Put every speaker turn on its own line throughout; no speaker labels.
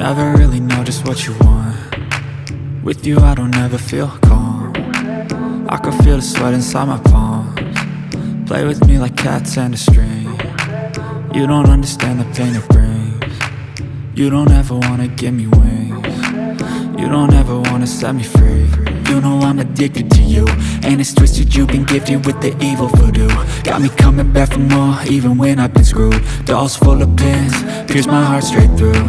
Never really know just what you want. With you I don't ever feel calm. I can feel the sweat inside my palms. Play with me like cats and a string. You don't understand the pain it brings. You don't ever wanna give me wings. You don't ever wanna set me free. You know I'm addicted to you, and it's twisted, you've been gifted with the evil voodoo. Got me coming back for more, even when I've been screwed. Dolls full of pins, pierce my heart straight through.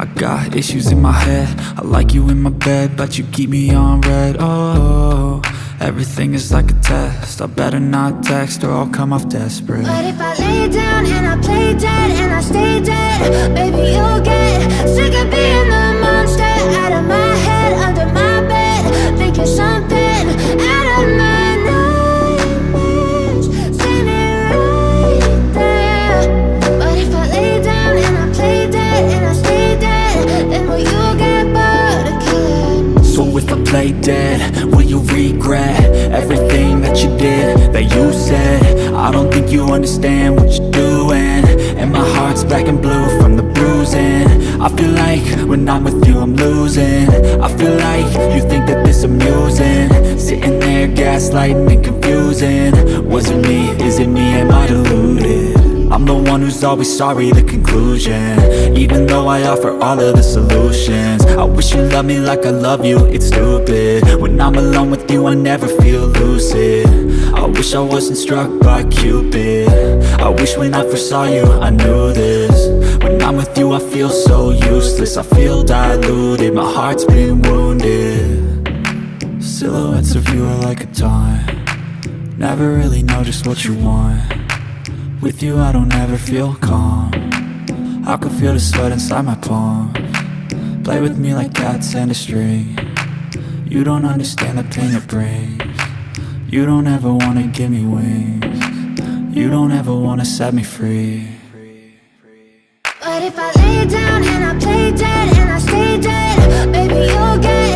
I got issues in my head, I like you in my bed, but you keep me on red. Oh, everything is like a test, I better not text or I'll come off desperate.
But if I lay down and I play dead and I stay dead, baby you'll get sick of being the monster out of my head, under my bed, thinking something out of my nightmares, standing right there. But if I lay down and I play dead and I stay dead, then will you get bored of killing?
So if I play dead, will you regret everything that you did, that you said? I don't think you understand what you're doing, and my heart's black and blue from the bruising. I feel like when I'm with you I'm losing. I feel like you think that this amusing, sitting there gaslighting and confusing. Was it me? Is it me? Am I deluded? I'm the one who's always sorry, the conclusion, even though I offer all of the solutions. I wish you loved me like I love you, it's stupid. When I'm alone with you I never feel lucid. I wish I wasn't struck by Cupid. I wish when I first saw you I knew this. When I'm with you I feel so useless, I feel diluted, my heart's been wounded. Silhouettes of you are like a taunt. Never really know just what you want. With you I don't ever feel calm. I can feel the sweat inside my palms. Play with me like cats and a string. You don't understand the pain it brings. You don't ever wanna give me wings. You don't ever wanna set me free.
But if I lay down and I play dead and I stay dead, baby you'll get